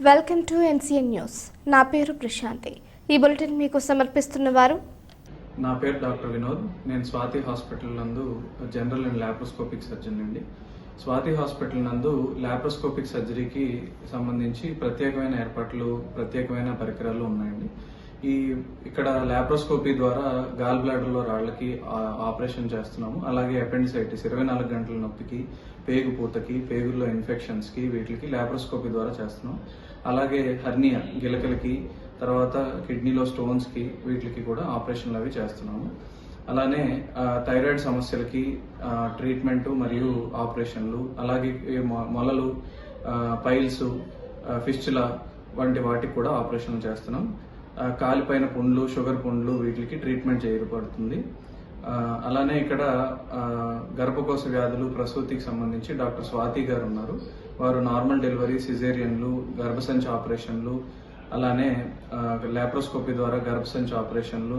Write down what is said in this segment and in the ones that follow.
Welcome to NCN news. నా పేరు ప్రశాంతి. ఈ బులెటిన్ మీకు సమర్పిస్తున్న వారు. నా పేరు డాక్టర్ వినోద్. నేను స్వాతి హాస్పిటల్ నందు జనరల్ అండ్ లాప్రోస్కోపిక్ సర్జన్ అండి. స్వాతి హాస్పిటల్ నందు లాప్రోస్కోపిక్ సర్జరీకి సంబంధించి ప్రత్యేకమైన ఏర్పాట్లు, ప్రత్యేకమైన పరికరాలు ఉన్నాయండి. ఇక్కడ లాప్రోస్కోపీ ద్వారా గాల్ బ్లాడర్లో రాళ్లకి ఆపరేషన్ చేస్తున్నాము. అలాగే అపెండిసైటిస్ 24 గంటల నొప్పికి, పేగు పూతకి, పేగుల్లో ఇన్ఫెక్షన్స్కి వీటికి లాప్రోస్కోపీ ద్వారా చేస్తున్నాం. అలాగే హర్నియా గిలకలకి, తర్వాత కిడ్నీలో స్టోన్స్కి వీటికి కూడా ఆపరేషన్లు అవి చేస్తున్నాము. అలానే థైరాయిడ్ సమస్యలకి ట్రీట్మెంటు మరియు ఆపరేషన్లు, అలాగే మొలలు, పైల్స్, ఫిస్టులా వంటి వాటికి కూడా ఆపరేషన్లు చేస్తున్నాం. కాలిపైన పుండ్లు, షుగర్ పుండ్లు వీటికి ట్రీట్మెంట్ చేయబడుతుంది. అలానే ఇక్కడ గర్భకోశ వ్యాధులు, ప్రసూతికి సంబంధించి డాక్టర్ స్వాతి గారు ఉన్నారు. వారు నార్మల్ డెలివరీ, సిజేరియన్లు, గర్భసంచి ఆపరేషన్లు, అలానే లాప్రోస్కోపీ ద్వారా గర్భసంచి ఆపరేషన్లు,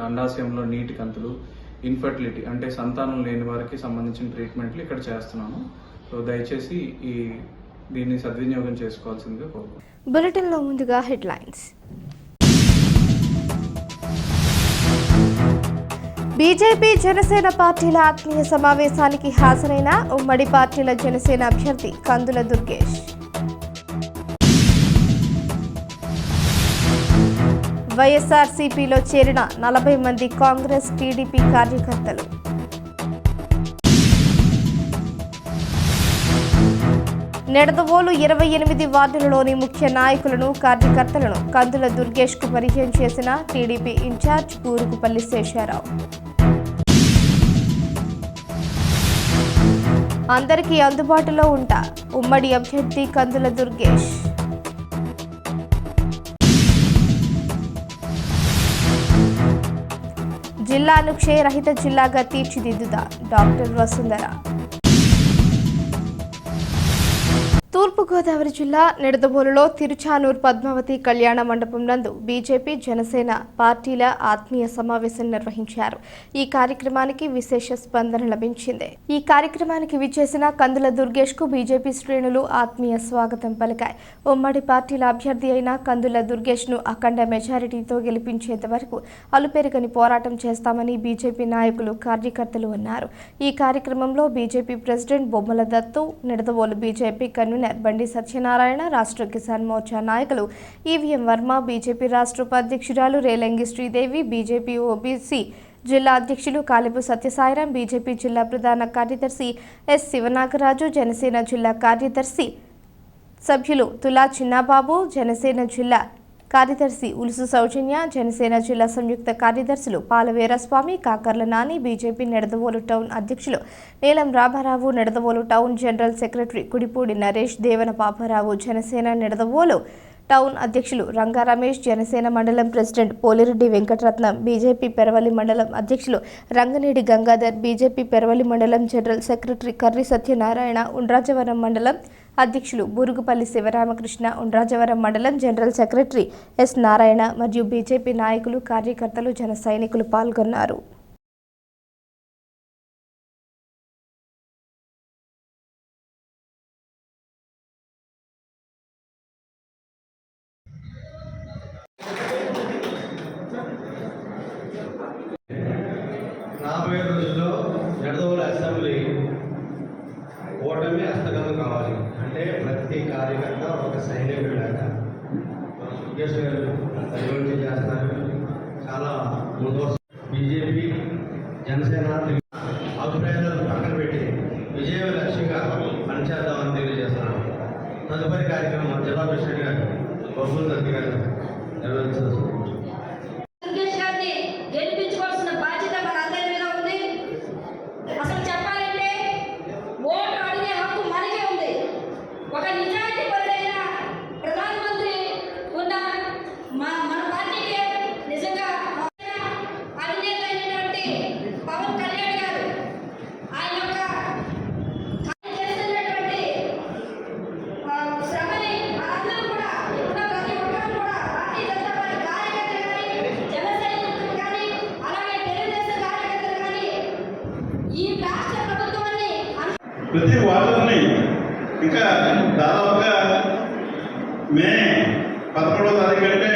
అండాశయంలో నీటి కంతులు, ఇన్ఫర్టిలిటీ అంటే సంతానం లేని వారికి సంబంధించిన ట్రీట్మెంట్లు ఇక్కడ చేస్తున్నాము. సో దయచేసి దీన్ని సద్వినియోగం చేసుకోవాల్సిందిగా కోరుకుంటున్నాను. బులెటిన్లో ముందుగా హెడ్లైన్స్. బీజేపీ జనసేన పార్టీల ఆత్మీయ సమావేశానికి హాజరైన ఉమ్మడి పార్టీల జనసేన అభ్యర్థి కందుల దుర్గేష్. వైఎస్ఆర్సీపీలో చేరిన 40 మంది కాంగ్రెస్, టీడీపీ కార్యకర్తలు. నిడదవోలు 28 వార్డులలోని ముఖ్య నాయకులను, కార్యకర్తలను కందుల దుర్గేష్ కు పరిచయం చేసిన టీడీపీ ఇన్ఛార్జ్ బూరుగుపల్లి శేషారావు. అందరికీ అందుబాటులో ఉంటా ఉమ్మడి అభ్యర్థి కందుల దుర్గేష్. జిల్లాను క్షయరహిత జిల్లాగా తీర్చిదిద్దుదా డాక్టర్ వసుంధర. తూర్పుగోదావరి జిల్లా నిడదవోలులో తిరుచానూర్ పద్మావతి కళ్యాణ మండపం నందు బీజేపీ, జనసేన పార్టీల ఆత్మీయ సమావేశం నిర్వహించారు. ఈ కార్యక్రమానికి విశేష స్పందన లభించింది. ఈ కార్యక్రమానికి విచ్చేసిన కందుల దుర్గేష్ కు బీజేపీ శ్రేణులు ఆత్మీయ స్వాగతం పలికాయి. ఉమ్మడి పార్టీల అభ్యర్థి అయిన కందుల దుర్గేష్ ను అఖండ మెజారిటీతో గెలిపించేంత వరకు అలుపెరుగని పోరాటం చేస్తామని బీజేపీ నాయకులు, కార్యకర్తలు అన్నారు. ఈ కార్యక్రమంలో బీజేపీ ప్రెసిడెంట్ బొమ్మల దత్తు, నిడదవోలు బీజేపీ కన్వీనర్ బండి సత్యనారాయణ, రాష్ట్ర కిసాన్ మోర్చా నాయకులు ఈవీఎం వర్మ, బీజేపీ రాష్ట్ర ఉపాధ్యక్షురాలు రేలంగి శ్రీదేవి, బీజేపీ ఓబీసీ జిల్లా అధ్యక్షులు కాలిపు సత్యసాయిరాం, బీజేపీ జిల్లా ప్రధాన కార్యదర్శి ఎస్ శివనాగరాజు, జనసేన జిల్లా కార్యదర్శి సభ్యులు తులా చిన్నబాబు, జనసేన జిల్లా కార్యదర్శి ఉలుసు సౌజన్య, జనసేన జిల్లా సంయుక్త కార్యదర్శులు పాల వీరస్వామి, కాకర్ల నాని, బీజేపీ నిడదవోలు టౌన్ అధ్యక్షులు Neelam Ramarao, Nidadavolu town general secretary Kudipudi Naresh, Devana Paparao, Janasena Nidadavolu town అధ్యక్షులు రంగా రమేష్, జనసేన మండలం ప్రెసిడెంట్ పోలిరెడ్డి వెంకటరత్నం, బీజేపీ పెరవలి మండలం అధ్యక్షులు రంగనేడి గంగాధర్, బీజేపీ పెరవలి మండలం జనరల్ సెక్రటరీ కర్రి సత్యనారాయణ, ఉండ్రాజవరం మండలం అధ్యక్షులు బూరుగుపల్లి శివరామకృష్ణ, ఉండ్రాజవరం మండలం జనరల్ సెక్రటరీ ఎస్ నారాయణ మరియు బీజేపీ నాయకులు, కార్యకర్తలు, జన సైనికులు పాల్గొన్నారు. రాబోయే రోజుల్లో నిడదవోలు అసెంబ్లీ ఓటమి హస్తగతం కావాలి అంటే ప్రతి కార్యకర్త ఒక సైనికుడు లాగా సురేష్ గారు అభివృద్ధి చేస్తారు. చాలా ముందు బీజేపీ, జనసేన అభిప్రాయాలను పక్కన పెట్టి విజయ లక్ష్యంగా పనిచేద్దామని తెలియజేస్తున్నాను. తదుపరి కార్యక్రమం జిల్లా ప్రెసిడెంట్ గారు బొబ్బుల దత్తి గారు నిర్వహించారు. ప్రతి వార్డుని ఇంకా దాదాపుగా మే 11వ తారీఖు అంటే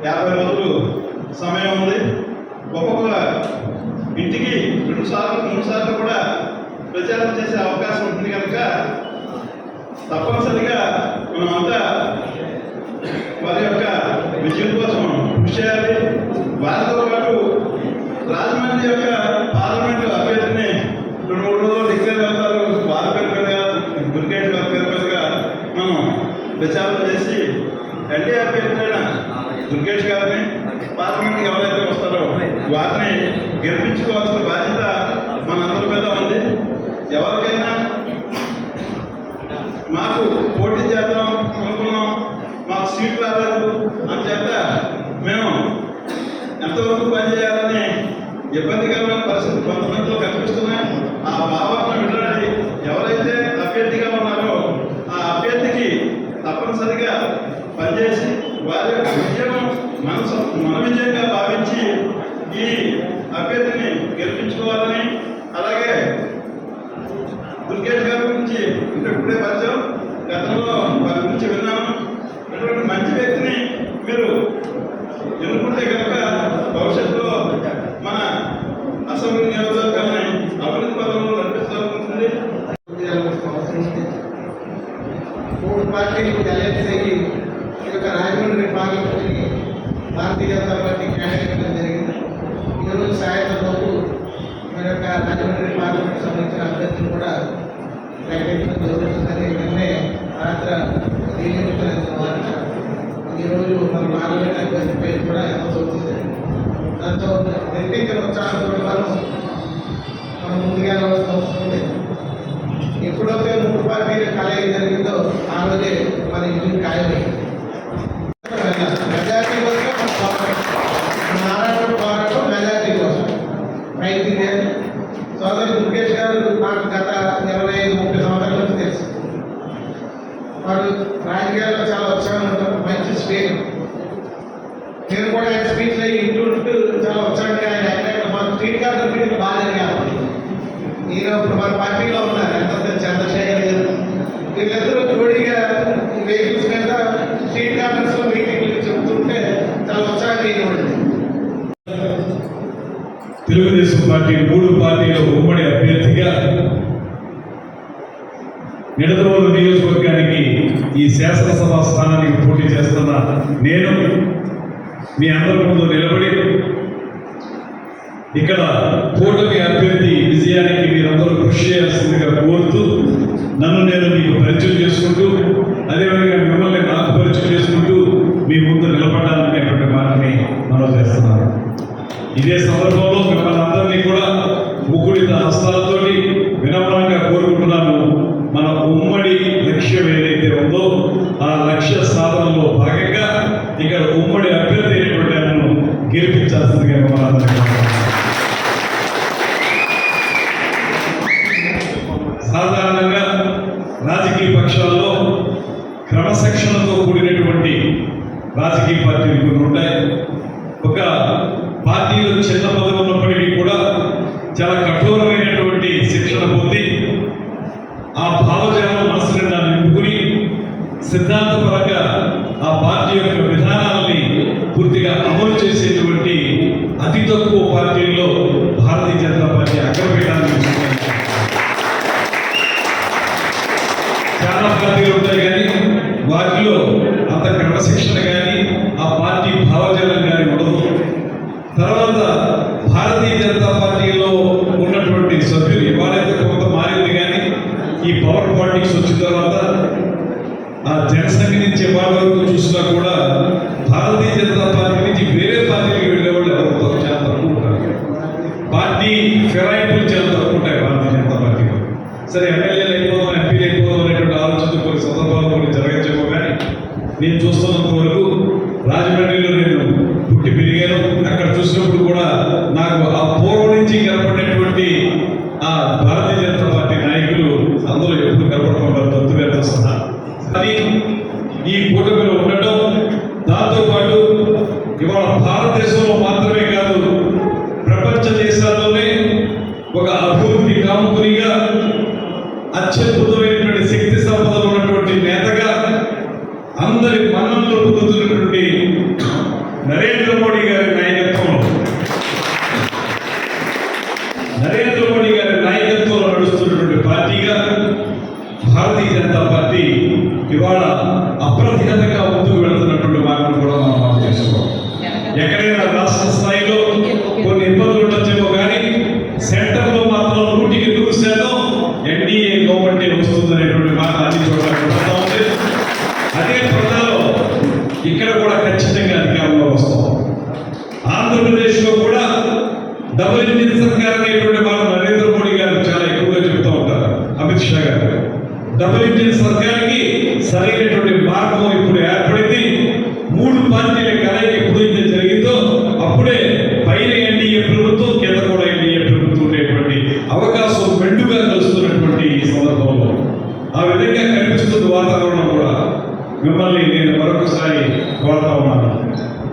50 రోజులు సమయం ఉంది. ఒక్కొక్క ఇంటికి 2 సార్లు 3 సార్లు కూడా ప్రచారం చేసే అవకాశం ఉంటుంది కనుక తప్పనిసరిగా మనమంతా వారి యొక్క విజయం కోసం కృషి చేయాలి. వారితో పాటు రాజమండ్రి యొక్క పార్లమెంటు అభ్యర్థిని 2-3 రోజులు డిక్లేర్ అవుతారు. వారి పేరు మీదుగా దుర్గేష్ గారి పేరు మీదుగా మనం ప్రచారం చేసి ఎన్డీఏ అభ్యర్థి అయిన దుర్గేష్ గారిని పార్లమెంట్కి ఎవరైతే వస్తారో వారిని గెలిపించుకోవాల్సిన బాధ్యత మనందరి మీద ఉంది. ఎవరికైనా మాకు పోటీ చేద్దాం అనుకున్నాం, మాకు సీట్ రాలేదు అని చేత మేము ఎంతవరకు పనిచేయాలని ఇబ్బందికరమైన పరిస్థితి కొంతమందిలో కనిపిస్తున్నాయి. ఆ భావాలను వినడానికి ఎవరైతే అభ్యర్థిగా ఉన్నారో ఆ అభ్యర్థికి తప్పనిసరిగా పనిచేసి వారి యొక్క విజయం మన విజయంగా భావించి ఈ అభ్యర్థిని గెలిపించుకోవాలని, అలాగే దుర్గేష్ గారి గురించి ఇప్పుడే పరిచయం, గతంలో వారి గురించి విన్నాము. అటువంటి మంచి వ్యక్తిని మీరు ఎన్నుకుంటే కనుక భవిష్యత్తులో మన అసెంబ్లీ నియోజకవర్గాన్ని అభివృద్ధి పథంలో నడిపిస్తుంది. 3 పార్టీలు అలయన్స్ అయ్యి ఈ యొక్క రాజమండ్రి పార్లమెంట్కి భారతీయ జనతా పార్టీ కేటాయించడం జరిగింది. ఈరోజు సాయంత్రం లోపు మన యొక్క రాజమండ్రి పార్లమెంట్ సంబంధించిన అభ్యర్థులు కూడా ప్రకటించడం జరుగుతుందని నిన్నే రాత్రి వార్త. ఈరోజు మన పార్లమెంట్ అభ్యర్థి పేరు కూడా అవుతుంది. దాంతో నిర్ణయించిన ఉత్సాహంతో మనం ముందుగా వస్తుంది. ఎప్పుడైతే 3 పార్టీల కలయిక జరిగిందో ఆ రోజే మన ఇంటికి ఖాయమైంది. మెజార్టీ కోసం నారాయణ పోరాటం మెజార్టీ కోసం ప్రయత్నించారు. సోదరు ముఖేష్ గారు నాకు గత 25-30 సంవత్సరాల నుంచి తెలుసు. వారు రాజకీయాల్లో చాలా ఉత్సాహం ఉంటారు, మంచి స్పీకర్. నేను కూడా ఆయన స్పీచ్లో ఇంటూ చాలా ఉత్సాహంగా ఆయన ఎక్కడ మన స్ట్రీట్ కార్డు మీటింగ్ బాగా జరిగారు. ఈయన ఇప్పుడు మన పార్టీలో ఉన్నారు, ఎంత చంద్రశేఖర్ గారు. వీళ్ళిద్దరూ జోడీగా వెహికల్స్ మీద స్ట్రీట్ కార్నర్స్ లో మీటింగ్లు చెబుతుంటే చాలా ఉత్సాహంగా ఉంటుంది. తెలుగుదేశం పార్టీ 3 పార్టీల ఉమ్మడి అభ్యర్థిగా నిడదవోలు నియోజకవర్గానికి ఈ శాసనసభ స్థానానికి పోటీ చేస్తున్న నేను మీ అందరి ముందు నిలబడి ఇక్కడ కూటమి అభ్యర్థి విజయానికి మీరందరూ కృషి చేయాల్సిందిగా కోరుతూ నన్ను నేను మీకు పరిచయం చేసుకుంటూ అదేవిధంగా మిమ్మల్ని నాకు పరిచయం చేసుకుంటూ మీ ముందు నిలబడాలనేటువంటి మాటని మనం చేస్తున్నాను. ఇదే సందర్భంలో మిమ్మల్ని అందరినీ కూడా ముకుడిత హస్తాలతో వినమ్రంగా కోరుకుంటున్నాను. మన ఉమ్మడి లక్ష్యం ఏదైతే ఉందో ఆ లక్ష్య సాధనలో భాగంగా ఇక్కడ ఉమ్మడి అభ్యర్థి అయినటువంటి నన్ను గెలిపించాల్సిందిగా మిమ్మల్ని అందరినీ సాధారణంగా రాజకీయ పక్షాల్లో క్రమశిక్షణతో కూడినటువంటి రాజకీయ పార్టీలు కొన్ని ఉంటాయి. ఒక పార్టీలో చిన్న పదవి ఉన్నప్పటికీ కూడా చాలా కఠోరమైనటువంటి శిక్షణ పొంది ఆ భావజాలం మనసు నిండా నింపుకుని సిద్ధాంతపరంగా ఆ పార్టీ యొక్క విధానాలని పూర్తిగా అమలు చేసేటువంటి అతి తక్కువ పార్టీల్లో భారతీయ జనతా పార్టీ అగ్రపీఠాన్ని చాలా పార్టీలు ఉంటాయి, కానీ వాటిలో అంత క్రమశిక్షణ కానీ ఆ పార్టీ భావజాలం కానీ ఉండదు. తర్వాత భారతీయ జనతా పార్టీలో ఉన్నటువంటి సభ్యులు ఇవాళైతే కొంత మారింది, కానీ ఈ పవర్ పాలిటిక్స్ వచ్చిన తర్వాత ఆ జనసంఘ నుంచి వాళ్ళ వరకు చూసినా కూడా భారతీయ జనతా పార్టీ నుంచి వేరే పార్టీకి వెళ్ళేవాళ్ళు ఎవరితో చాలా తక్కువ ఉంటారు. పార్టీ ఫిరాయింపులు చాలా తక్కువ ఉంటాయి భారతీయ జనతా పార్టీలో. సరే ఎమ్మెల్యేలు అయిపోదాం, ఎంపీలు అయిపోదాం అనేటువంటి ఆలోచన కొన్ని సందర్భాలు కొన్ని జరగచ్చేమో, కానీ నేను చూస్తున్నంత వరకు రాజమండ్రిలో నేను పుట్టి పెరిగాను. అక్కడ చూసినప్పుడు కూడా నాకు ఆ పూర్వం నుంచి కనపడినటువంటి ఆ భారతీయ జనతా పార్టీ నాయకులు అందరూ ఎప్పుడు కనపడుతుంటారు, తత్తుగారితో సహా. కానీ ఈ కూటమిలో ఉండటం, దాంతోపాటు ఇవాళ భారతదేశంలో మాత్రమే కాదు ప్రపంచ దేశాల్లోనే ఒక అభివృద్ధి కాముకునిగా మోడీ గారి నాయకత్వంలో నడుస్తున్నటువంటి పార్టీగా భారతీయ జనతా పార్టీ ఇవాళ అప్రతిహతంగా ముందుకు వెళుతున్నటువంటి మార్పును కూడా మనం అర్థం చేసుకోవాలి. ఎక్కడైనా రాష్ట్ర స్థాయిలో కొన్ని ఇబ్బందులు ఉండొచ్చేమో కానీ సెంటర్లో మాత్రం 100% ఎన్డీఏ గవర్నమెంట్ వస్తుందనేటువంటి మాట అన్ని చోట్ల కనబడతా ఉంది. అదే ప్రజల్లో ఇక్కడ కూడా ఖచ్చితంగా అధికారంలో వస్తాం. ఆంధ్రప్రదేశ్లో కూడా డబుల్ ఇంజిన్ సర్కార్ అనేటువంటి మాట నరేంద్ర మోడీ గారు చాలా ఎక్కువగా చెప్తూ ఉంటారు. అమిత్ షా గారు డబుల్ ఇంజిన్ సర్కార్కి సరైనటువంటి మార్గం ఇప్పుడు ఏర్పడింది. 3 పార్టీల కలయిక ఎప్పుడైతే జరిగిందో అప్పుడే పైన ఎన్డీఏ ప్రభుత్వం, కింద కూడా ఎన్డీఏ ప్రభుత్వం ఉండేటువంటి అవకాశం మెండుగా కలుస్తున్నటువంటి ఈ సందర్భంలో ఆ విధంగా కనిపిస్తున్న వాతావరణం కూడా మిమ్మల్ని నేను మరొకసారి కోరుతా ఉన్నాను.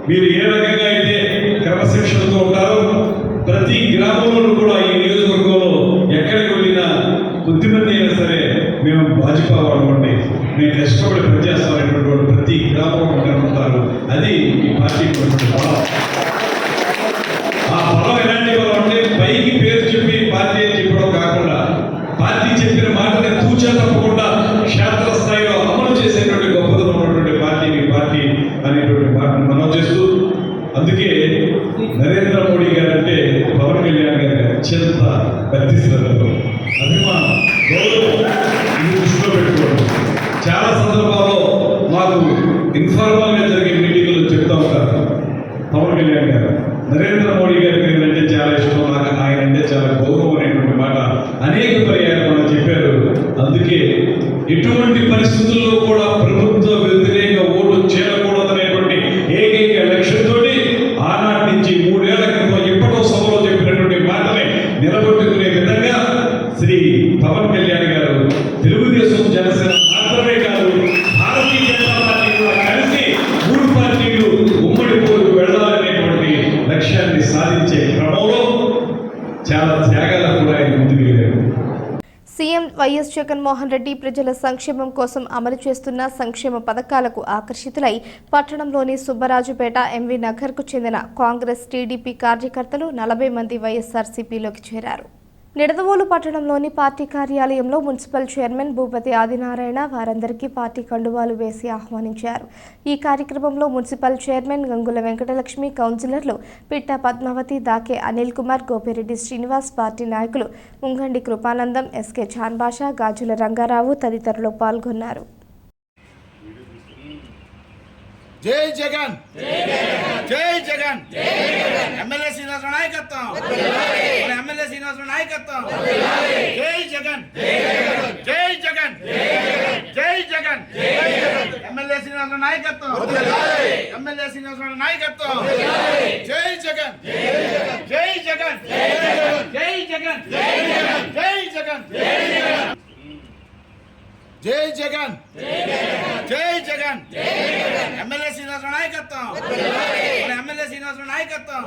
మీరు ఏ రకంగా అయితే క్రమశిక్షణతో ఉంటారో ప్రతి గ్రామంలో కూడా ఈ నియోజకవర్గంలో ఎక్కడికి వెళ్ళినా కొద్దిమంది అయినా సరే మేము భాజపా వాళ్ళండి, మేము కష్టపడి పనిచేస్తామనేటువంటి ప్రతి గ్రామంలో కనుకుంటారు. అది ఈ పార్టీ బలం. ఆ బలం ఎలాంటి బలం అంటే పైకి పేరు చెప్పి పార్టీ అని చెప్పడం కాకుండా పార్టీ చెప్పిన మాటని తూచా తప్పకుండా క్షేత్రస్థాయిలో అమలు చేసేటువంటి గొప్పదనం ఉన్నటువంటి పార్టీ మీ పార్టీ అనేటువంటి మాటను మనం చేస్తూ, అందుకే నరేంద్ర మోడీ గారు అంటే పవన్ కళ్యాణ్ గారి అత్యంత భక్తి శ్రద్ధలు, అభిమానం, గౌరవం ఇది దృష్టిలో పెట్టుకోండి. చాలా సందర్భాల్లో మాకు ఇన్ఫార్మల్ గా జరిగే మీటింగ్లు చెప్తా ఉంటారు. పవన్ కళ్యాణ్ గారు నరేంద్ర మోడీ గారికి అంటే చాలా ఇష్టం, నాకు ఆయన అంటే చాలా గౌరవం అనేటువంటి మాట అనేక పర్యాలు మనం చెప్పారు. అందుకే ఎటువంటి పరిస్థితుల్లో కూడా ప్రభుత్వ వ్యతిరేక ఓటు చేరకూడదనేటువంటి ఏకైక లక్ష్యంతో ఆనాటి నుంచి 3 ఏళ్ల క్రితం ఎప్పటో సభలో చెప్పినటువంటి మాటని నిలబెట్టుకునే విధంగా శ్రీ పవన్ కళ్యాణ్ గారు తెలుగుదేశం, జనసేన మాత్రమే కాదు భారతీయ జనతా పార్టీ కూడా కలిసి 3 పార్టీలు ఉమ్మడి పోరుకు వెళ్లాలనేటువంటి లక్ష్యాన్ని సాధించే క్రమంలో చాలా త్యాగాలు కూడా ఆయన ముందుకు వెళ్ళారు. సీఎం వైఎస్ జగన్మోహన్ రెడ్డి ప్రజల సంక్షేమం కోసం అమలు చేస్తున్న సంక్షేమ పథకాలకు ఆకర్షితులై పట్టణంలోని సుబ్బరాజుపేట ఎంవి నగర్కు చెందిన కాంగ్రెస్, టీడీపీ కార్యకర్తలు 40 మంది వైఎస్ఆర్సీపీలోకి చేరారు. నిడదవోలు పట్టణంలోని పార్టీ కార్యాలయంలో మున్సిపల్ చైర్మన్ భూపతి ఆదినారాయణ వారందరికీ పార్టీ కండువాలు వేసి ఆహ్వానించారు. ఈ కార్యక్రమంలో మున్సిపల్ చైర్మన్ గంగుల వెంకటలక్ష్మి, కౌన్సిలర్లు పిట్ట పద్మావతి, దాకే అనిల్ కుమార్, గోపిరెడ్డి శ్రీనివాస్, పార్టీ నాయకులు ముంగండి కృపానందం, ఎస్కే ఛాన్బాషా, గాజుల రంగారావు తదితరులు పాల్గొన్నారు. జై జగన్, జై జగన్, ఎమ్మెల్యే శ్రీనివాస నాయకత్వం, ఎమ్మెల్యే శ్రీనివాస నాయకత్వం, జై జగన్, జై జగన్, జై జగన్, ఎమ్మెల్యే శ్రీనివాస నాయకత్వం, ఎమ్మెల్యే శ్రీనివాస నాయకత్వం, జై జగన్, జై జగన్, జై జగన్, జై జగన్, జై జగన్, జై జగన్, ఎమ్మెల్యే శ్రీనివాస నాయకత్వం, ఎమ్మెల్యే శ్రీనివాస నాయకత్వం,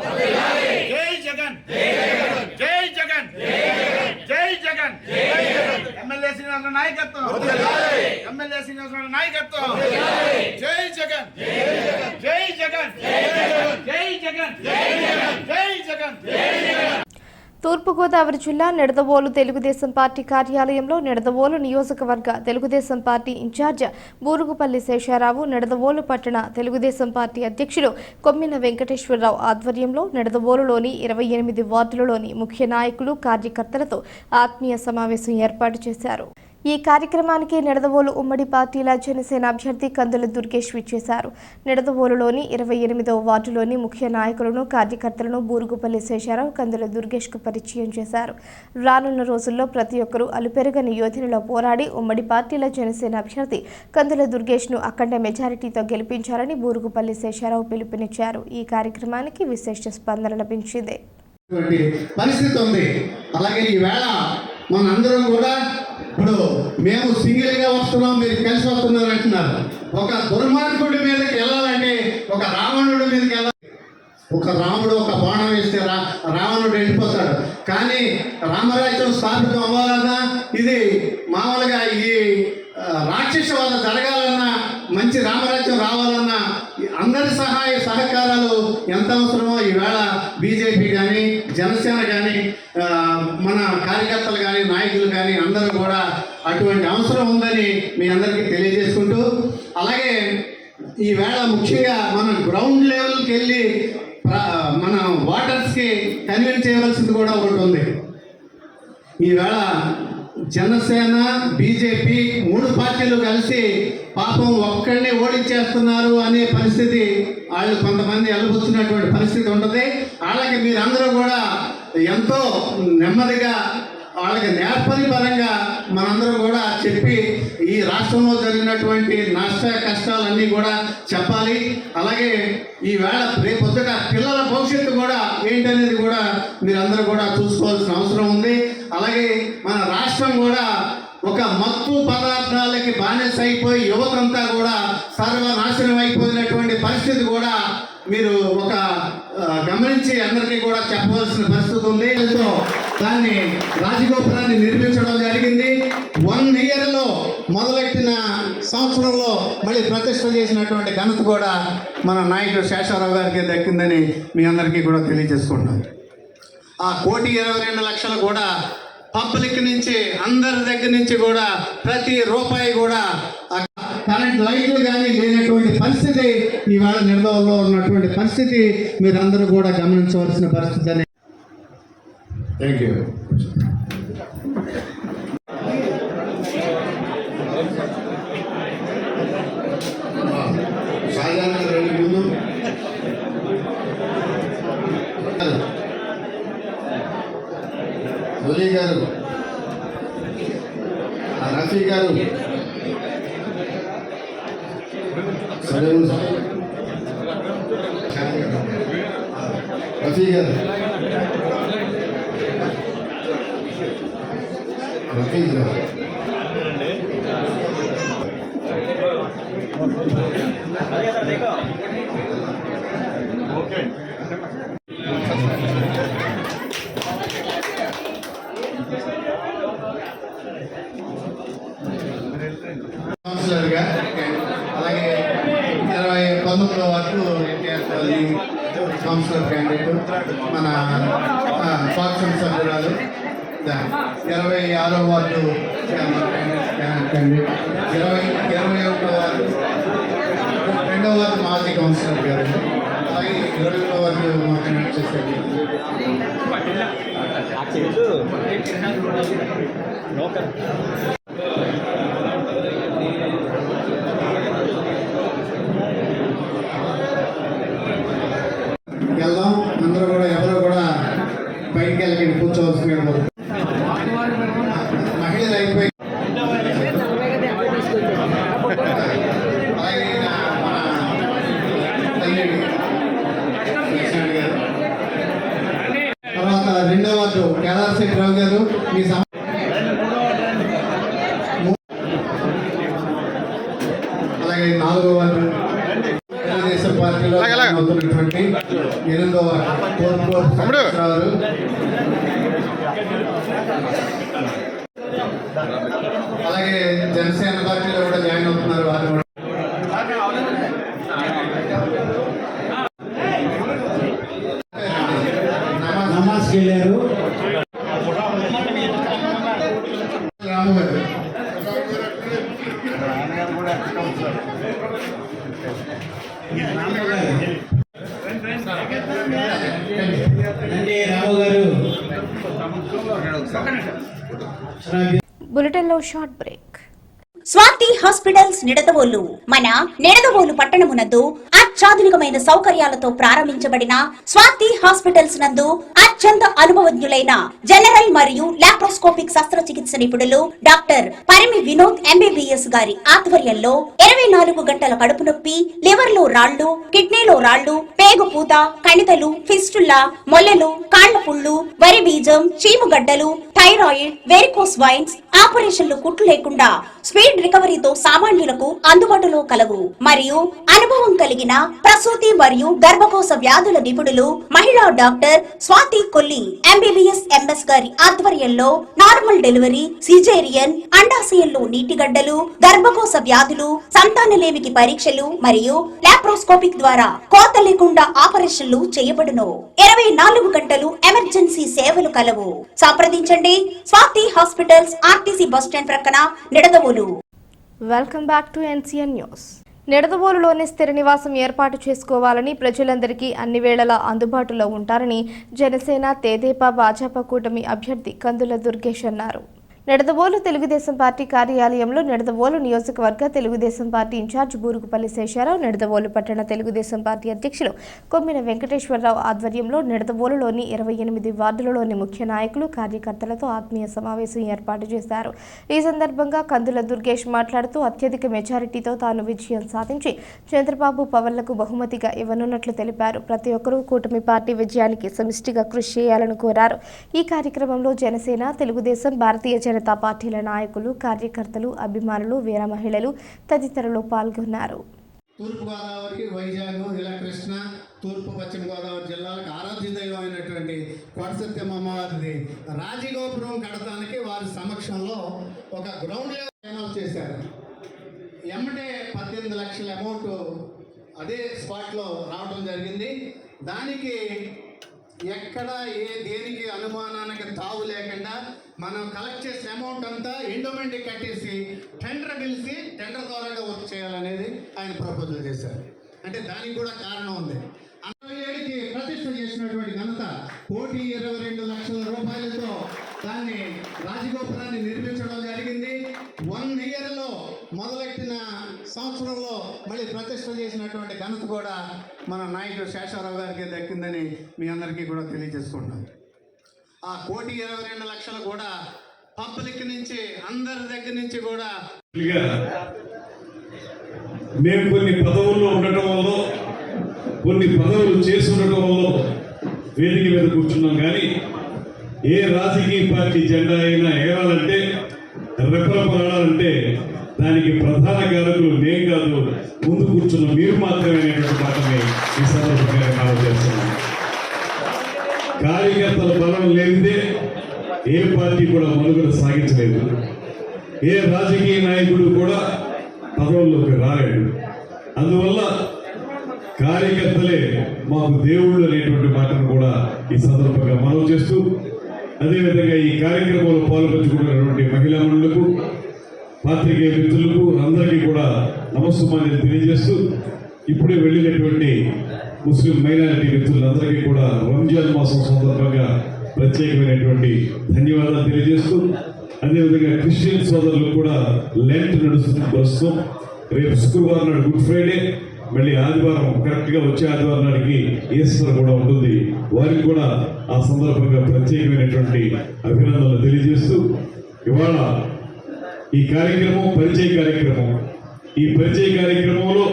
జై జగన్, జై జగన్, జై జగన్, ఎమ్మెల్యే శ్రీనివాస నాయకత్వం, ఎమ్మెల్యే శ్రీనివాస నాయకత్వం, జై జగన్, జై జగన్, జై జగన్, జై జగన్. తూర్పుగోదావరి జిల్లా నిడదవోలు తెలుగుదేశం పార్టీ కార్యాలయంలో నిడదవోలు నియోజకవర్గ తెలుగుదేశం పార్టీ ఇన్ఛార్జ్ బూరుగుపల్లి శేషారావు, నిడదవోలు పట్టణ తెలుగుదేశం పార్టీ అధ్యక్షులు కొమ్మిన వెంకటేశ్వరరావు ఆధ్వర్యంలో నిడదవోలులోని 28 వార్డులలోని ముఖ్య నాయకులు, కార్యకర్తలతో ఆత్మీయ సమావేశం ఏర్పాటు చేశారు. ఈ కార్యక్రమానికి నిడదవోలు ఉమ్మడి పార్టీల జనసేన అభ్యర్థి కందుల దుర్గేష్ విచ్చేశారు. నిడదవోలులోని 28వ వార్డులోని ముఖ్య నాయకులను, కార్యకర్తలను బూరుగుపల్లి శేషారావు కందుల దుర్గేష్కు పరిచయం చేశారు. రానున్న రోజుల్లో ప్రతి ఒక్కరూ అలుపెరగని యోధనలో పోరాడి ఉమ్మడి పార్టీల జనసేన అభ్యర్థి కందుల దుర్గేష్ను అఖండ మెజారిటీతో గెలిపించాలని బూరుగుపల్లి శేషారావు పిలుపునిచ్చారు. ఈ కార్యక్రమానికి విశేష స్పందన లభించింది. పరిస్థితి ఉంది. అలాగే ఈవేళ మనందరం కూడా ఇప్పుడు మేము సింగిల్గా వస్తున్నాం, మీరు కలిసి వస్తున్నారు అంటున్నారు. ఒక దుర్మార్గుడి మీదకి వెళ్ళాలంటే ఒక రావణుడి మీదకి వెళ్ళాలి. ఒక రాముడు ఒక బాణం వేస్తే రావణుడు వెళ్ళిపోతాడు. కానీ రామరాజ్యం స్థాపితం అవ్వాలన్నా ఇది మామూలుగా ఈ రాక్షసవాదం జరగాలన్నా, మంచి రామరాజ్యం రావాలన్నా అందరి సహాయ సహకారాలు ఎంత అవసరమో ఈవేళ బీజేపీ కానీ, జనసేన కానీ, మన కార్యకర్తలు కానీ, నాయకులు కానీ అందరూ కూడా అటువంటి అవసరం ఉందని మీ అందరికీ తెలియజేసుకుంటూ, అలాగే ఈవేళ ముఖ్యంగా మనం గ్రౌండ్ లెవెల్కి వెళ్ళి మన ఓటర్స్కి కన్విన్స్ చేయవలసింది కూడా ఒకటి ఉంది. ఈవేళ జనసేన, బీజేపీ 3 పార్టీలు కలిసి పాపం ఒక్కడిని ఓడించేస్తున్నారు అనే పరిస్థితి వాళ్ళు కొంతమంది ఎలబుచ్చినటువంటి పరిస్థితి ఉంటుంది. వాళ్ళకి మీరందరూ కూడా ఎంతో నెమ్మదిగా వాళ్ళకి నేర్పరి పరంగా మనందరం కూడా చెప్పి ఈ రాష్ట్రంలో జరిగినటువంటి నష్ట కష్టాలన్నీ కూడా చెప్పాలి. అలాగే ఈవేళ రేపొద్దుట పిల్లల భవిష్యత్తు కూడా ఏంటనేది కూడా మీరందరూ కూడా చూసుకోవాల్సిన అవసరం ఉంది. అలాగే మన రాష్ట్రం కూడా ఒక మత్తు పదార్థాలకి బానిస అయిపోయి యువతంతా కూడా సర్వనాశనం అయిపోయినటువంటి పరిస్థితి కూడా మీరు ఒక గమనించి అందరికీ కూడా చెప్పవలసిన పరిస్థితి ఉంది. దాన్ని రాజగోపురాన్ని నిర్మించడం జరిగింది. 1 ఇయర్లో మొదలెట్టిన సంవత్సరంలో మళ్ళీ ప్రతిష్ట చేసినటువంటి ఘనత కూడా మన నాయకుడు శేషారావు గారికి దక్కిందని మీ అందరికీ కూడా తెలియజేసుకుంటున్నాను. ఆ 1,22,00,000 కూడా పబ్లిక్ నుంచి, అందరి దగ్గర నుంచి కూడా ప్రతి రూపాయి కూడా కరెంట్ లైట్లు కానీ లేనటువంటి పరిస్థితి ఈవేళ నిర్మల్లో ఉన్నటువంటి పరిస్థితి మీరందరూ కూడా గమనించవలసిన పరిస్థితి అని. Thank you. మురళీ గారు, రఫీ గారు, రఫీ గారు, రఫీ గారు, కౌన్సిలర్గా, అలాగే 19వ ward NTR colony councillor candidate, మన ఫాక్షన్ సభ్యురాలు, 26వ వార్డు క్యాండిడేట్, 21వ వార్డు 2వ వార్డు మాజీ కౌన్సిలర్ గారు, అలాగే 21వ వార్డు మాకు చేసేది వెళ్దాం. అందరూ కూడా ఎవరో కూడా బయటికి వెళ్ళి కూర్చోవలసిన మహిళలు అయిపోయి, అలాగే తర్వాత 2వ వార్డు కేదార్ శెట్టి రావు గారు, మీ అలాగే 4వ వార్డు తెలుగుదేశం పార్టీలో అవుతున్నటువంటి 8వ వార్డు అలాగే జనసేన పార్టీలో కూడా జాయిన్ అవుతున్నారు. వారు కూడా నమాజ్కి వెళ్ళారు. రాము గారు, రాము గారు. బులెటిన్లో short break. Swathi hospitals Nidadavolu. మన నిడదవోలు పట్టణమునందు అత్యాధునికమైన సౌకర్యాలతో ప్రారంభించబడిన స్వాతి హాస్పిటల్స్ నందు అత్యంత అనుభవజ్ఞులైన జనరల్ మరియు లాప్రోస్కోపిక్ శస్త్రచికిత్స నిపుణులు డాక్టర్ పరిమి వినోద్ ఎంబీబీఎస్ గారి ఆధ్వర్యంలో 24 గంటల కడుపు నొప్పి, లివర్ లో రాళ్లు, కిడ్నీలో రాళ్లు, పేగు పూత, కణితలు, ఫిస్టుల్లా, మొల్లలు, కాళ్ల పుళ్లు, వరి బీజం, చీముగడ్డలు, థైరాయిడ్, వెరికోస్ వైన్స్ ఆపరేషన్లు కుట్లు లేకుండా స్పీడ్ రికవరీతో సామాన్యులకు అందుబాటులో కలవు. మరియు అనుభవం కలిగిన ప్రసూతి మరియు గర్భకోశ వ్యాధుల నిపుణులు మహిళా doctor Swathi Kolli MBBS MS గారి ఆధ్వర్యంలో నార్మల్ డెలివరీ, సిజేరియన్, అండాశయంలో నీటిగడ్డలు, గర్భకోశ వ్యాధులు, సంతానలేమికి పరీక్షలు మరియు లాప్రోస్కోపిక్ ద్వారా కోత లేకుండా ఆపరేషన్లు చేయబడును. 24 గంటలు ఎమర్జెన్సీ సేవలు కలవు. సంప్రదించండి Swathi hospitals, RTC bus stand ప్రక్కన, Nidadavolu. Welcome back to NCN news. నిడదవోలులోనే స్థిర నివాసం ఏర్పాటు చేసుకోవాలని, ప్రజలందరికీ అన్ని వేళలా అందుబాటులో ఉంటారని జనసేన, తెదేపా, భాజపా కూటమి అభ్యర్థి కందుల దుర్గేష్ అన్నారు. నిడదవోలు తెలుగుదేశం పార్టీ కార్యాలయంలో నిడదవోలు నియోజకవర్గ తెలుగుదేశం పార్టీ ఇన్ఛార్జ్ బూరుగుపల్లి శేషారావు, నిడదవోలు పట్టణ తెలుగుదేశం పార్టీ అధ్యక్షులు కొమ్మిన వెంకటేశ్వరరావు ఆధ్వర్యంలో నిడదవోలులోని 28 వార్డులలోని ముఖ్య నాయకులు, కార్యకర్తలతో ఆత్మీయ సమావేశం ఏర్పాటు చేశారు. ఈ సందర్భంగా కందుల దుర్గేష్ మాట్లాడుతూ అత్యధిక మెజారిటీతో తాను విజయం సాధించి చంద్రబాబు, పవన్లకు బహుమతిగా ఇవ్వనున్నట్లు తెలిపారు. ప్రతి ఒక్కరూ కూటమి పార్టీ విజయానికి సమిష్టిగా కృషి చేయాలని కోరారు. ఈ కార్యక్రమంలో జనసేన, తెలుగుదేశం, భారతీయ జనతా పార్టీల నాయకులు, కార్యకర్తలు, అభిమానులు, వీర మహిళలు తదితరులు పాల్గొన్నారు. తూర్పుగోదావరి, వైజాగ్, ఇలా కృష్ణా, తూర్పు పశ్చిమ గోదావరి జిల్లాలకు ఆరాధ్య దైవం అయినటువంటి కోటసత్యమ్మ అమ్మవారిది రాజగోపురం కడతానికి వారి సమక్షంలో ఒక గ్రౌండ్ లెవెల్ అనౌన్స్ చేశారు. ఎమ్మటే 18 లక్షల అమౌంట్ అదే స్పాట్లో రావడం జరిగింది. దానికి ఎక్కడ దేనికి అనుమానానికి తావు లేకుండా మనం కలెక్ట్ చేసిన అమౌంట్ అంతా ఎండోమెంట్ కట్టేసి టెండర్ పిలిచి టెండర్ ద్వారాగా వర్క్ చేయాలనేది ఆయన ప్రపోజల్ చేశారు. అంటే దానికి కూడా కారణం ఉంది. 67కి ప్రతిష్ఠ చేసినటువంటి ఘనత 1,22 లక్షల రూపాయలతో దాన్ని రాజగోపురాన్ని నిర్మించడం జరిగింది. 1 ఇయర్లో మొదలెట్టిన సంవత్సరంలో మళ్ళీ ప్రతిష్ఠ చేసినటువంటి ఘనత కూడా మన నాయకుడు శేషారావు గారికి దక్కిందని మీ అందరికీ కూడా తెలియజేసుకుంటాం. ఆ 1,22 లక్షలు కూడా పబ్లిక్ నుంచి, అందరి దగ్గర నుంచి కూడా మేము కొన్ని పదవుల్లో ఉండటం వల్ల, కొన్ని పదవులు చేసి ఉండటం వల్ల వేదిక మీద కూర్చున్నాం. కానీ ఏ రాజకీయ పార్టీ జెండా అయినా ఎగరాలంటే, రెపరెపలాడాలంటే దానికి ప్రధాన కారకులు నేను కాదు, ముందు కూర్చున్న మీరు మాత్రమే అనేటువంటి మాటని ఈ సందర్భంగా ఆలోచిస్తున్నాం. కార్యకర్తల బలం లేనిదే ఏ పార్టీ కూడా మనుగడ సాగించలేదు. ఏ రాజకీయ నాయకుడు కూడా పదవుల్లోకి రాలేడు. అందువల్ల కార్యకర్తలే మాకు దేవుళ్ళు అనేటువంటి మాటను కూడా ఈ సందర్భంగా మనవి చేస్తూ, అదేవిధంగా ఈ కార్యక్రమంలో పాల్పంచుకున్నటువంటి మహిళా మనులకు, పాత్రికేయ మిత్రులకు అందరికీ కూడా నమస్సుమాన్ని తెలియజేస్తూ, ఇప్పుడే వెళ్ళినటువంటి ముస్లిం మైనారిటీ మిత్రులందరికీ కూడా రంజాన్ మాసం సందర్భంగా ప్రత్యేకమైనటువంటి ధన్యవాదాలు తెలియజేస్తూ, అదేవిధంగా క్రిస్టియన్ సోదరులకు కూడా లెంట్ నడుస్తున్న ప్రస్తుతం. రేపు శుక్రవారం నాడు గుడ్ ఫ్రైడే, మళ్ళీ ఆదివారం కరెక్ట్గా వచ్చే ఆదివారం నాటికి ఈస్టర్ కూడా ఉంటుంది. వారికి కూడా ఆ సందర్భంగా ప్రత్యేకమైనటువంటి అభినందనలు తెలియజేస్తూ, ఇవాళ ఈ కార్యక్రమం పరిచయ కార్యక్రమం. ఈ పరిచయ కార్యక్రమంలో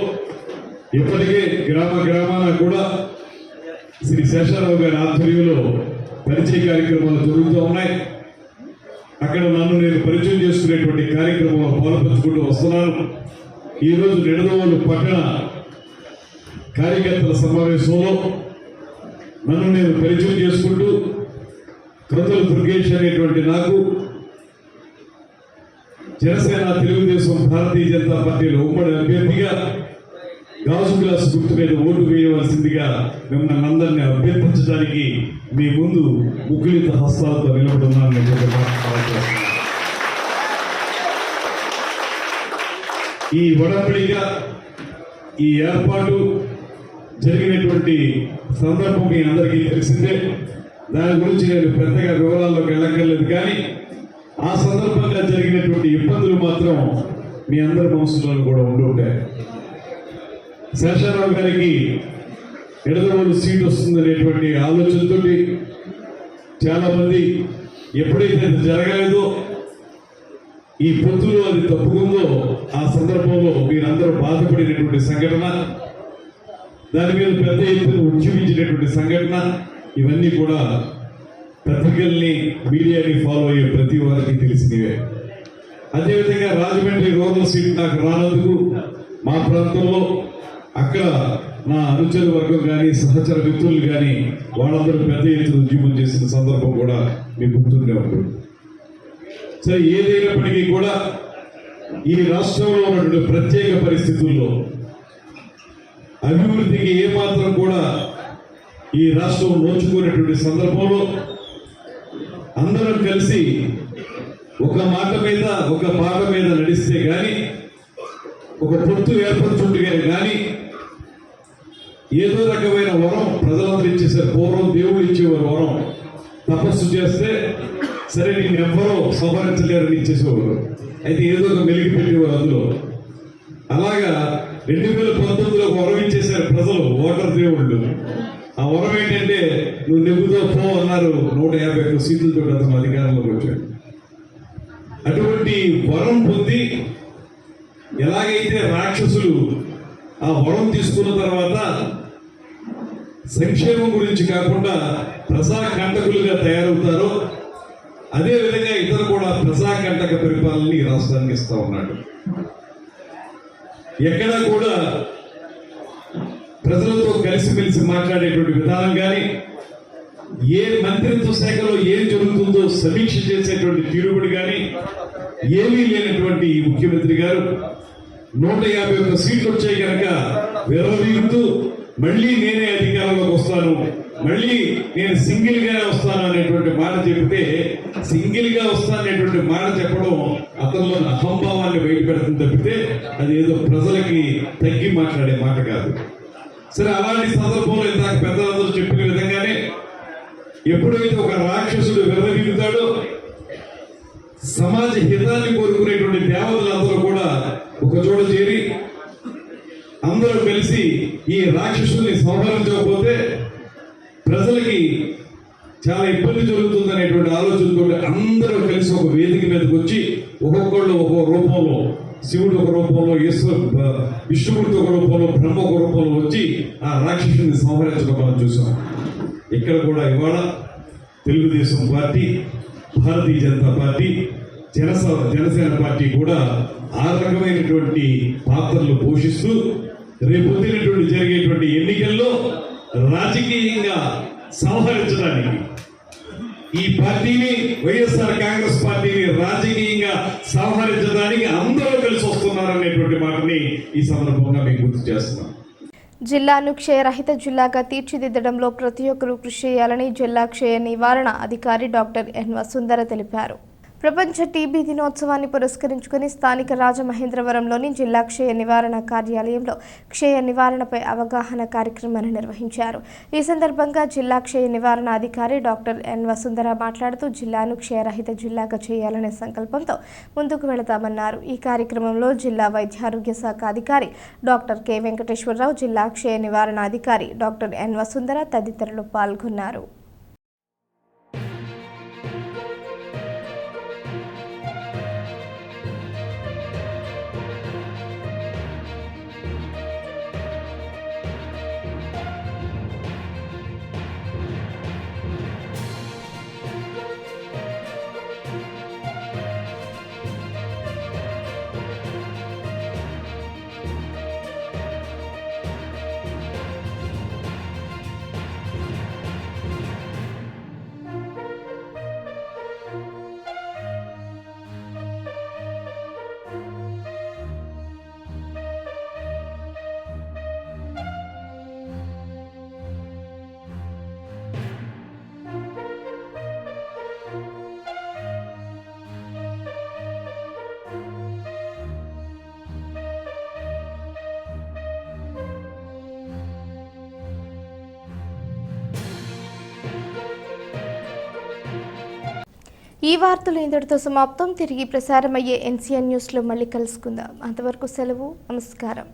ఇప్పటికే గ్రామ గ్రామాన కూడా శ్రీ శేషారావు గారి ఆధ్వర్యంలో పరిచయ కార్యక్రమాలు జరుగుతూ ఉన్నాయి. అక్కడ నన్ను నేను పరిచయం చేసుకునేటువంటి కార్యక్రమంలో పాల్పంచుకుంటూ వస్తున్నాను. ఈరోజు నిడదవోలు పట్టణ కార్యకర్తల సమావేశంలో నన్ను నేను పరిచయం చేసుకుంటూ, కందుల దుర్గేష్ అనేటువంటి నాకు జనసేన, తెలుగుదేశం, భారతీయ జనతా పార్టీలో ఉమ్మడి అభ్యర్థిగా గాజు గ్లాసు గుర్తు మీద ఓటు వేయవలసిందిగా మిమ్మల్ని అందరినీ అభ్యర్థించడానికి మీ ముందు ముకులిత హస్తాలతో నిలబడున్నాను. ఈ ఒడంబడిగా, ఈ ఏర్పాటు జరిగినటువంటి సందర్భం మీ అందరికీ తెలిసిందే. దాని గురించి నేను పెద్దగా వివరాల్లోకి వెళ్ళక్కర్లేదు. కానీ ఆ సందర్భంగా జరిగినటువంటి ఇబ్బందులు మాత్రం మీ అందరి మనసులో కూడా ఉండి ఉంటాయి. శేషారావు గారికి నిడదవోలు సీట్ వస్తుందనేటువంటి ఆలోచనతో చాలా మంది, ఎప్పుడైతే అది జరగలేదో, ఈ పొత్తులో అది తప్పుకుందో, ఆ సందర్భంలో మీరందరూ బాధపడినటువంటి సంఘటన, దాని మీద పెద్ద ఎత్తున ఉద్యమించినటువంటి సంఘటన, ఇవన్నీ కూడా పత్రికల్ని, మీడియాని ఫాలో అయ్యే ప్రతి వారికి తెలిసినవే. అదేవిధంగా రాజమండ్రి రూరల్ సీట్ నాకు రానందుకు మా ప్రాంతంలో అక్కడ నా అనుచర వర్గం కానీ సహచర మిత్రులు కానీ వాళ్ళందరూ పెద్ద ఎత్తున ఉద్యమం చేసిన సందర్భం కూడా మీకు గుర్తుండే ఉంటుంది. సరే, ఏదైనప్పటికీ కూడా ఈ రాష్ట్రంలో ఉన్నటువంటి ప్రత్యేక పరిస్థితుల్లో అభివృద్ధికి ఏమాత్రం కూడా ఈ రాష్ట్రం నోచుకునేటువంటి సందర్భంలో అందరం కలిసి ఒక మాట మీద ఒక పాట మీద నడిస్తే కానీ, ఒక పొత్తు ఏర్పరచుంటే కానీ ఏదో రకమైన వరం ప్రజలందరూ ఇచ్చేసారు. పూర్వం దేవుడు ఇచ్చేవారు వరం, తపస్సు చేస్తే సరే నేను ఎవ్వరూ సంహరించలేరని ఇచ్చేసేవారు. అయితే ఏదో ఒక మెలిగి పెట్టేవారు అందులో. అలాగా 2019లో ఒక వరం ఇచ్చేశారు ప్రజలు, ఓటర్ దేవుళ్ళు. ఆ వరం ఏంటంటే నువ్వు నెగ్గుతో పో అన్నారు. 151 సీట్లతో అతను అధికారంలోకి వచ్చాడు. అటువంటి వరం పొంది ఎలాగైతే రాక్షసులు ఆ వరం తీసుకున్న తర్వాత సంక్షేమం గురించి కాకుండా ప్రజాకంటకులుగా తయారవుతారో, అదే విధంగా ఇతరు కూడా ప్రజాకంటక పరిపాలనని ఈ రాష్ట్రానికి ఇస్తా ఉన్నాడు. ఎక్కడా కూడా ప్రజలతో కలిసిమెలిసి మాట్లాడేటువంటి విధానం కానీ, ఏ మంత్రిత్వ శాఖలో ఏం జరుగుతుందో సమీక్ష చేసేటువంటి తీరుబడి కానీ ఏమీ లేనటువంటి ఈ ముఖ్యమంత్రి గారు 151 సీట్లు వచ్చాయి కనుక విరవీగుతూ మళ్ళీ నేనే అధికారంలోకి వస్తాను, మళ్ళీ నేను సింగిల్ గానే వస్తాను అనేటువంటి మాట చెబితే, సింగిల్ గా వస్తాననేటువంటి మాట చెప్పడం అతనిలో అహంభావాన్ని బయటపెడుతుంది తప్పితే అది ఏదో ప్రజలకి తగ్గి మాట్లాడే మాట కాదు. సరే, అలాంటి సందర్భంలో ఇందాక పెద్దలందరూ చెప్పిన విధంగానే ఎప్పుడైతే ఒక రాక్షసుడు విరవీగుతాడో సమాజ హితాన్ని కోరుకునేటువంటి దేవతలందరూ కూడా ఒక చోట చేరి అందరూ కలిసి ఈ రాక్షసుని సంహరించకపోతే ప్రజలకి చాలా ఇబ్బంది జరుగుతుందనేటువంటి ఆలోచనతో అందరూ కలిసి ఒక వేదిక మీదకి వచ్చి ఒక్కొక్కళ్ళు ఒక్కొక్క రూపంలో, శివుడు ఒక రూపంలో, విష్ణుమూర్తి ఒక రూపంలో, బ్రహ్మ ఒక రూపంలో వచ్చి ఆ రాక్షసుని సంహరించడం మనం చూసాం. ఇక్కడ కూడా ఇవాళ Telugu Desam party, Bharatiya Janata party, Janasena party కూడా ఆ రకమైనటువంటి పాత్రలు పోషిస్తూ రేపొద్దునటువంటి జరిగేటువంటి ఎన్నికల్లో రాజకీయంగా సంహరించడానికి ఈ పార్టీని, వైఎస్ఆర్ కాంగ్రెస్ పార్టీని రాజకీయంగా సంహరించడానికి అందరూ కలిసి వస్తున్నారనేటువంటి మాటని ఈ సందర్భంగా మీకు గుర్తు చేస్తున్నాం. జిల్లాను క్షయరహిత జిల్లాగా తీర్చిదిద్దడంలో ప్రతి ఒక్కరూ కృషి చేయాలని జిల్లా క్షయ నివారణ అధికారి డాక్టర్ ఎన్ వసుంధర తెలిపారు. ప్రపంచ టీబీ దినోత్సవాన్ని పురస్కరించుకుని స్థానిక రాజమహేంద్రవరంలోని జిల్లా క్షయ నివారణ కార్యాలయంలో క్షయ నివారణపై అవగాహన కార్యక్రమాన్ని నిర్వహించారు. ఈ సందర్భంగా జిల్లా క్షయ నివారణ అధికారి డాక్టర్ ఎన్ వసుంధర మాట్లాడుతూ జిల్లాను క్షయరహిత జిల్లాగా చేయాలనే సంకల్పంతో ముందుకు వెళతామన్నారు. ఈ కార్యక్రమంలో జిల్లా వైద్యారోగ్య శాఖ అధికారి డాక్టర్ కె వెంకటేశ్వరరావు, జిల్లా క్షయ నివారణ అధికారి డాక్టర్ ఎన్ వసుంధర తదితరులు పాల్గొన్నారు. ఈ వార్తలు ఇంతటితో సమాప్తం. తిరిగి ప్రసారమయ్యే NCN న్యూస్లో మళ్ళీ కలుసుకుందాం. అంతవరకు సెలవు. నమస్కారం.